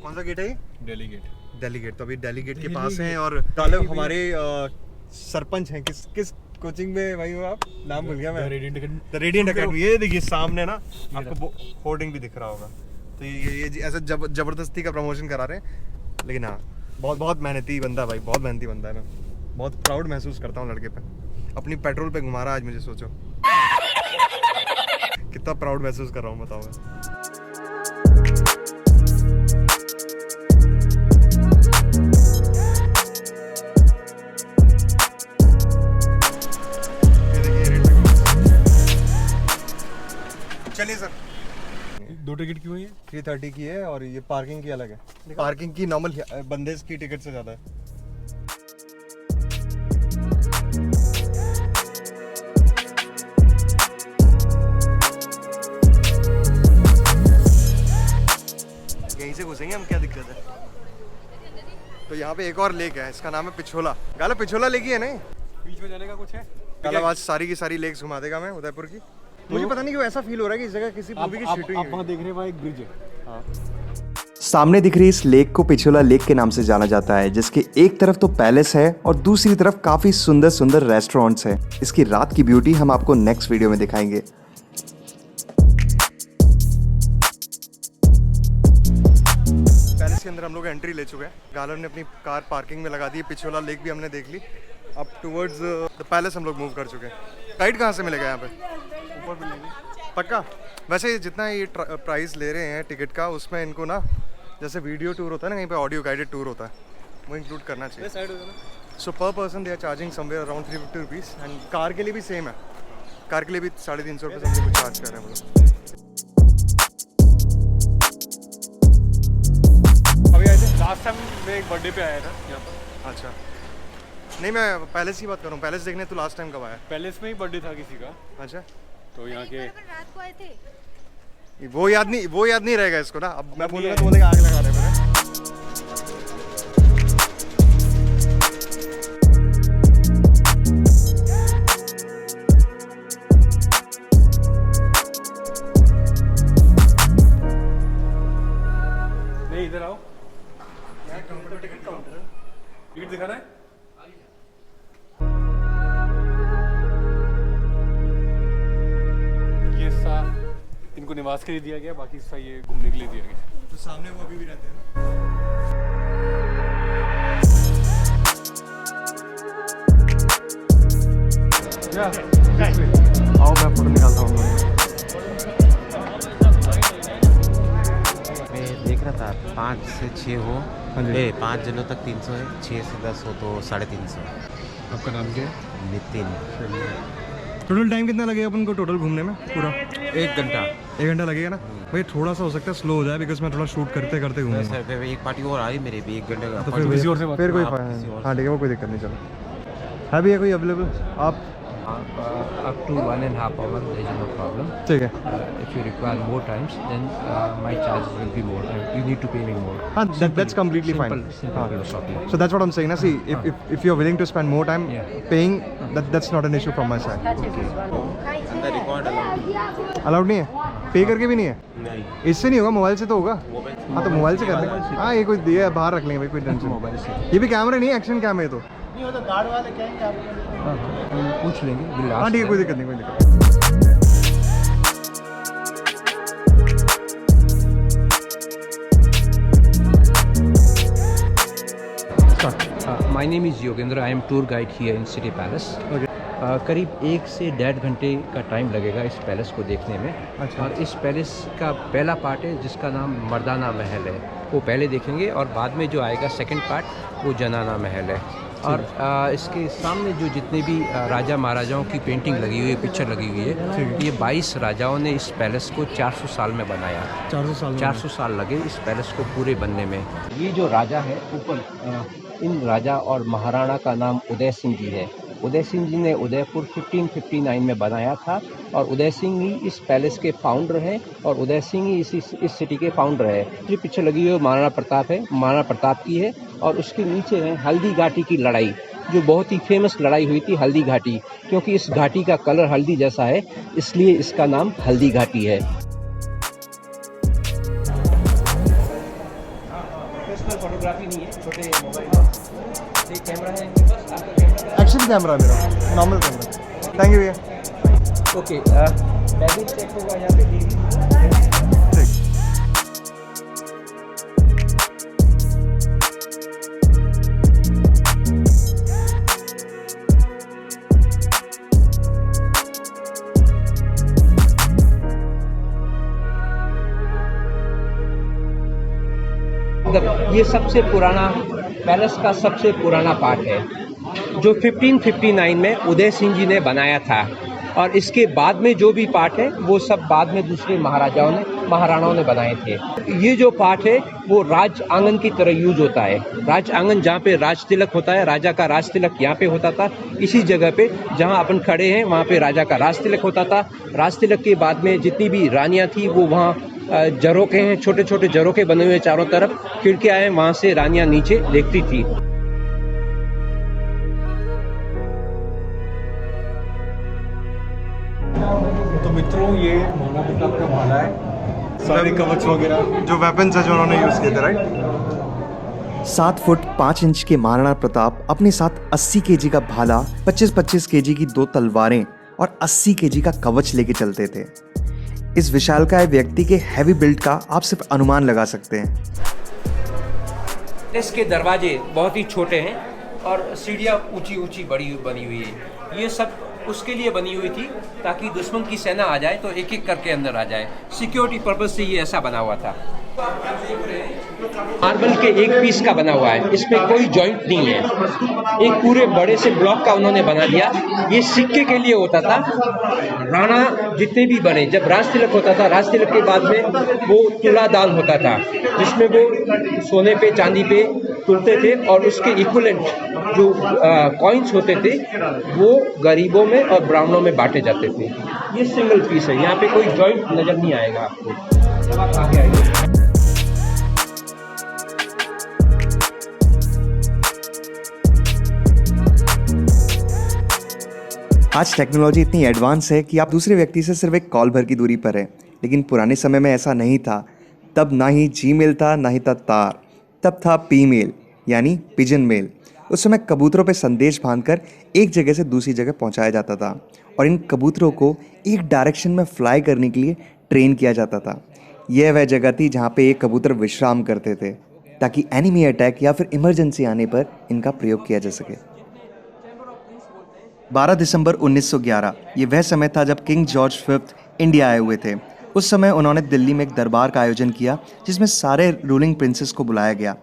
कौन सा गेट है? दिल्ली गेट। दिल्ली गेट। तो अभी दिल्ली गेट के पास हैं और तालब हमारे सरपंच हैं। किस कोचिंग में भाई हो आप? नाम भूल गया मैं। The radiant academy. ये देखिए सामने ना आपको होर्डिंग भी दिख रहा होगा। तो ये ऐसा जबरदस्ती का प्रमोशन करा रहे हैं, लेकिन हाँ बहुत मेहनती बंदा है भाई, बहुत मेहनती बंदा है। मैं बहुत प्राउड महसूस करता हूँ लड़के पे। अपनी पेट्रोल पे घुमा रहा आज मुझे, सोचो कितना प्राउड महसूस कर रहा हूँ, बताओ मैं। चलिए सर। 2 टिकट क्यों है? 330 की है और ये पार्किंग की अलग है। पार्किंग की नॉर्मल बंदेज की टिकट से ज़्यादा है। यहीं से घुसेंगे हम, क्या दिक्कत है? तो यहाँ पे एक और लेक है, इसका नाम है पिछोला। गाला पिछोला लेक ही है नहीं? बीच में जाने का कुछ है? गाला आज सारी की सारी लेक्स घुमा देगा मैं उदयपुर की। मुझे पता नहीं क्यों ऐसा फील हो रहा है कि इस जगह किसी मूवी की शूटिंग है। आप वहाँ देख रहे हैं, वहाँ एक ब्रिज है। हाँ। सामने दिख रही इस लेक को पिछोला लेक के नाम से जाना जाता है, जिसके एक तरफ तो पैलेस है और दूसरी तरफ काफी सुंदर सुंदर रेस्टोरेंट्स हैं। इसकी रात की ब्यूटी हम आपको नेक्स्ट वीडियो में दिखाएंगे। पैलेस के अंदर हम लोग एंट्री ले चुके हैं। गालन ने अपनी कार पार्किंग में लगा दी है। पिछोला लेक भी हमने देख ली। अब टुवर्ड्स द पैलेस हम लोग मूव कर चुके हैं। गाइड कहाँ से मिलेगा यहाँ पे? ऊपर मिलेंगे पक्का? वैसे जितना ये प्राइस ले रहे हैं टिकट का, उसमें इनको ना जैसे वीडियो टूर होता है ना, कहीं पे ऑडियो गाइडेड टूर होता है, वो इंक्लूड करना चाहिए। साइड हो जाना। So per person they are charging somewhere around 350 rupees. And car के लिए भी सेम है। कार के लिए भी 350 रुपये से हम लोग चार्ज कर रहे हैं मतलब। अभी ऐसे लास्ट टाइम मैं एक बर्थडे पे आया था यहाँ पर। अच्छा, नहीं मैं पैलेस की बात कर रहा हूँ। पैलेस देखने तो लास्ट टाइम कब आया? पैलेस में ही बर्थडे था किसी का, अच्छा, तो यहाँ के रात को आए थे। वो याद नहीं रहेगा इसको ना। अब मैं बोलूँगा तो बोलेगा आग लगा रहे हैं मेरे। नहीं, इधर आओ। टिकट काउंटर टिकट दिखाना है। ये सा इनको निवास के लिए दिया गया, बाकी सा ये घूमने के लिए दिया गया। तो सामने वो अभी भी रहते हैं ना? आओ मैं फोटो निकालता हूँ। मैं देख रहा था 5 से 6 हो, 5 जनों तक 300 है, 6 से 10 हो तो 350। आपका नाम क्या है? नितिन। टोटल टाइम कितना लगेगा अपन को टोटल घूमने में पूरा? 1 घंटा। 1 घंटा लगेगा ना भाई? थोड़ा सा हो सकता है स्लो हो जाए, बिकॉज मैं थोड़ा शूट करते करते घूमूंगा। सर एक पार्टी और आ रही मेरे भी 1 घंटे का। तो किसी और से बात फिर कोई हाँ, किसी और हाँ ठीक है, वो कोई दिक्कत नहीं। चलो है भैया कोई अवेलेबल? आप up to 1.5 hours, there is no problem. ठीक है। If you require more times, then my charges will be more. You need to pay me more. हाँ, that's completely fine. Simple philosophy. So that's what I'm saying. Now see, if you're willing to spend more time Yeah. paying, that's not an issue from my side. अंदर record Allowed नहीं है? पे करके भी नहीं है? नहीं। इससे नहीं होगा, मोबाइल से तो होगा। हाँ तो मोबाइल से कर लेंगे। हाँ ये कोई दिया बाहर रख लेंगे भाई, कोई टेंशन। मोबाइल से ये भी कैमरा नहीं है, एक्शन कैम है ये तो। हम पूछ लेंगे। we'll ask हाँ ठीक है, कोई them. दिक्कत नहीं, कोई दिक्कत। My name is Yogendra. I am tour guide here in City Palace. Okay. करीब 1 से 1.5 घंटे का टाइम लगेगा इस पैलेस को देखने में। अच्छा। और इस पैलेस का पहला पार्ट है जिसका नाम मर्दाना महल है, वो पहले देखेंगे। और बाद में जो आएगा सेकंड पार्ट, वो जनाना महल है। और इसके सामने जो जितने भी राजा महाराजाओं की पेंटिंग लगी हुई है, पिक्चर लगी हुई है, ये 22 राजाओं ने इस पैलेस को 400 साल में बनाया। 400 साल लगे इस पैलेस को पूरे बनने में। ये जो राजा है ऊपर, इन राजा और महाराणा का नाम उदय सिंह जी है। उदय सिंह जी ने उदयपुर 1559 में बनाया था और उदय सिंह ही इस पैलेस के फाउंडर हैं और उदय सिंह ही इस सिटी के फाउंडर है। जो पीछे लगी हुई महाराणा प्रताप है, महाराणा प्रताप की है। और उसके नीचे है हल्दी घाटी की लड़ाई, जो बहुत ही फेमस लड़ाई हुई थी, हल्दी घाटी। क्योंकि इस घाटी का कलर हल्दी जैसा है, इसलिए इसका नाम हल्दी घाटी है। प्रोफेशनल फोटोग्राफी नहीं है, छोटे मोबाइल एक कैमरा है इनके पास। आपका कैमरा एक्शन कैमरा मेरा, नॉर्मल कैमरा। थैंक यू भैया। ओके, बैगेज चेक होगा यहाँ पे DV। ये सबसे पुराना पैलेस का सबसे पुराना पार्ट है जो 1559 में उदय सिंह जी ने बनाया था, और इसके बाद में जो भी पार्ट है वो सब बाद में दूसरे महाराणाओं ने बनाए थे। ये जो पार्ट है वो राज आंगन की तरह यूज होता है। राज आंगन जहाँ पे राज तिलक होता है, राजा का राज तिलक यहाँ पे होता था। इसी जगह पे जहाँ अपन खड़े हैं वहाँ पे राजा का राज तिलक होता था। राज तिलक के बाद में जितनी भी रानियाँ थी वो वहाँ झरोखे हैं, छोटे छोटे झरोखे बने हुए चारों तरफ, खिड़कियाँ हैं, वहाँ से रानियाँ नीचे देखती थी। तो मित्रों ये महाराणा प्रताप का भाला है, सारे कवच वगैरह जो वेपन्स है जो उन्होंने यूज किए थे, राइट। 7 फुट 5 इंच के महाराणा प्रताप अपने साथ 80 केजी का भाला, 25-25 केजी की 2 तलवारें और 80 केजी का कवच लेके चलते थे। इस विशालकाय व्यक्ति के हैवी बिल्ड का आप सिर्फ अनुमान लगा सकते हैं। इसके दरवाजे बहुत ही छोटे हैं और सीढ़ियाँ ऊंची ऊंची बड़ी बनी हुई है। ये सब उसके लिए बनी हुई थी ताकि दुश्मन की सेना आ जाए तो एक एक करके अंदर आ जाए। सिक्योरिटी पर्पज से ये ऐसा बना हुआ था। मार्बल के एक पीस का बना हुआ है, इसमें कोई जॉइंट नहीं है। एक पूरे बड़े से ब्लॉक का उन्होंने बना दिया। ये सिक्के के लिए होता था। राणा जितने भी बने, जब राज तिलक होता था, राज तिलक के बाद में वो तुला दान होता था जिसमें वो सोने पे चांदी पे तुलते थे और उसके इक्विवेलेंट जो कॉइन्स होते थे वो गरीबों में और ब्राह्मणों में बांटे जाते थे। ये सिंगल पीस है, यहाँ पे कोई जॉइंट नजर नहीं आएगा आपको जब आप आगे आएंगे। आज टेक्नोलॉजी इतनी एडवांस है कि आप दूसरे व्यक्ति से सिर्फ एक कॉल भर की दूरी पर हैं, लेकिन पुराने समय में ऐसा नहीं था। तब ना ही जीमेल था, ना ही था तार, तब था पीमेल यानी पिजन मेल। उस समय कबूतरों पे संदेश बांधकर एक जगह से दूसरी जगह पहुंचाया जाता था और इन कबूतरों को एक डायरेक्शन में फ्लाई करने के लिए ट्रेन किया जाता था। यह वह जगह थी जहाँ पे एक कबूतर विश्राम करते थे ताकि एनिमी अटैक या फिर इमरजेंसी आने पर इनका प्रयोग किया जा सके। 12 दिसंबर 1911 ये वह समय था जब किंग जॉर्ज V इंडिया आए हुए थे। उस समय उन्होंने दिल्ली में एक दरबार का आयोजन किया जिसमें सारे रूलिंग प्रिंसेस को बुलाया गया।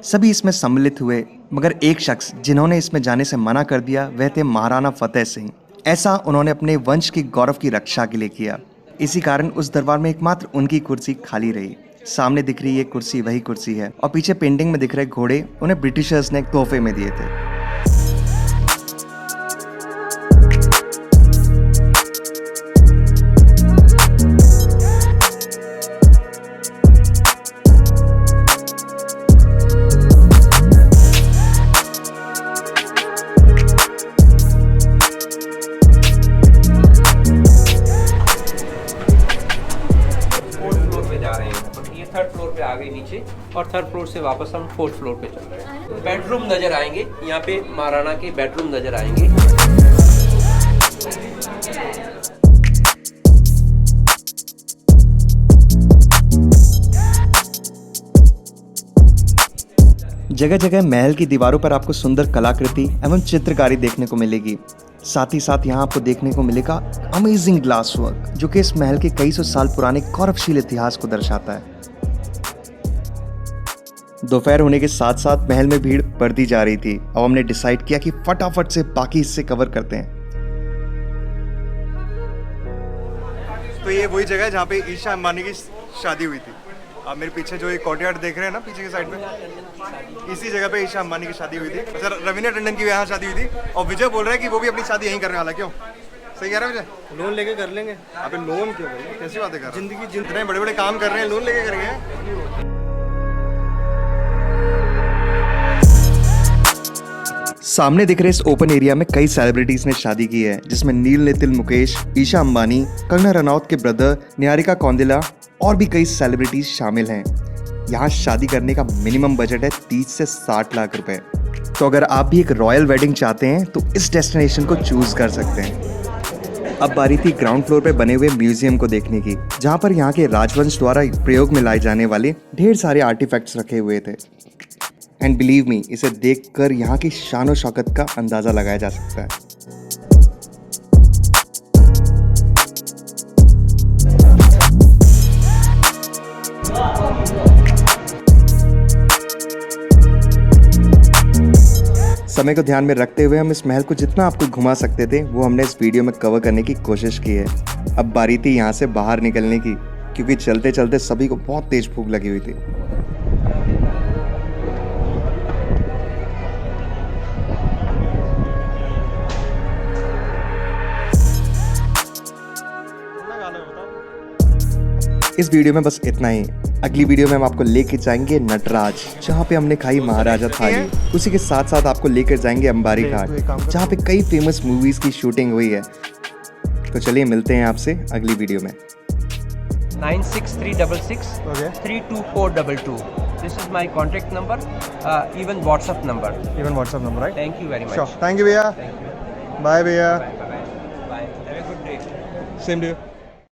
सभी इसमें सम्मिलित हुए, मगर एक शख्स जिन्होंने इसमें जाने से मना कर दिया वह थे महाराणा फतेह सिंह। ऐसा उन्होंने अपने वंश की गौरव की रक्षा के लिए किया। इसी कारण उस दरबार में एकमात्र उनकी कुर्सी खाली रही। सामने दिख रही ये कुर्सी वही कुर्सी है और पीछे पेंटिंग में दिख रहे घोड़े उन्हें ब्रिटिशर्स ने तोहफे में दिए थे। थर्ड फ्लोर पे आ गए नीचे और थर्ड फ्लोर से वापस हम फोर्थ फ्लोर पे चल रहे हैं। बेडरूम नजर आएंगे, यहाँ पे महाराणा के बेडरूम नजर आएंगे। जगह जगह महल की दीवारों पर आपको सुंदर कलाकृति एवं चित्रकारी देखने को मिलेगी। साथ ही साथ यहाँ आपको देखने को मिलेगा अमेजिंग ग्लास वर्क जो कि इस महल के कई सौ साल पुराने गौरवशील इतिहास को दर्शाता है। दोपहर होने के साथ साथ महल में भीड़ बढ़ती जा रही थी। अब हमने डिसाइड किया कि फटाफट से बाकी हिस्से कवर करते हैं। तो ये वही जगह है जहाँ पे ईशा अंबानी की शादी हुई थी। आप मेरे पीछे जो एक कोर्टयार्ड देख रहे हैं ना पीछे की साइड में, इसी जगह पे ईशा अंबानी की शादी हुई थी। अच्छा, रवीना टंडन की यहाँ शादी हुई थी और विजय बोल रहा है कि वो भी अपनी शादी यहीं करने वाला। क्यों? सही कह रहा है विजय? लोन लेके कर लेंगे। अबे लोन क्यों भाई, कैसी बातें कर रहे हैं? जिंदगी इतने बड़े बड़े काम कर रहे हैं, लोन लेके करेंगे? सामने दिख रहे इस ओपन एरिया में कई सेलिब्रिटीज ने शादी की है, जिसमें नील नितिन मुकेश, ईशा अंबानी, कंगना रनौत के ब्रदर, निहारिका कौंडिल्या और भी कई सेलिब्रिटीज शामिल हैं। यहाँ शादी करने का मिनिमम बजट है 30 से 60 लाख रुपए। तो अगर आप भी एक रॉयल वेडिंग चाहते हैं तो इस डेस्टिनेशन को चूज कर सकते हैं। अब बारी थी ग्राउंड फ्लोर पे बने हुए म्यूजियम को देखने की, जहाँ पर यहाँ के राजवंश द्वारा प्रयोग में लाए जाने वाले ढेर सारे आर्टिफैक्ट्स रखे हुए थे। एंड बिलीव मी, इसे देखकर यहाँ की शान और शौकत का अंदाजा लगाया जा सकता है। समय को ध्यान में रखते हुए हम इस महल को जितना आपको घुमा सकते थे वो हमने इस वीडियो में कवर करने की कोशिश की है। अब बारी थी यहाँ से बाहर निकलने की, क्योंकि चलते चलते सभी को बहुत तेज भूख लगी हुई थी। इस वीडियो में बस इतना ही। अगली वीडियो में हम आपको लेके जाएंगे नटराज, जहाँ पे हमने खाई महाराजा थाली। उसी के साथ साथ आपको लेकर जाएंगे अंबारी घाट, जहाँ पे कई फेमस मूवीज की शूटिंग हुई है। तो चलिए मिलते हैं आपसे अगली वीडियो में। 96366 32422. This is my contact number, even WhatsApp number. Even WhatsApp number, right? Thank you very much. Sure. Thank you, भैया. Thank you. Bye, भैया. Bye. Bye. Have a good day. Same to you.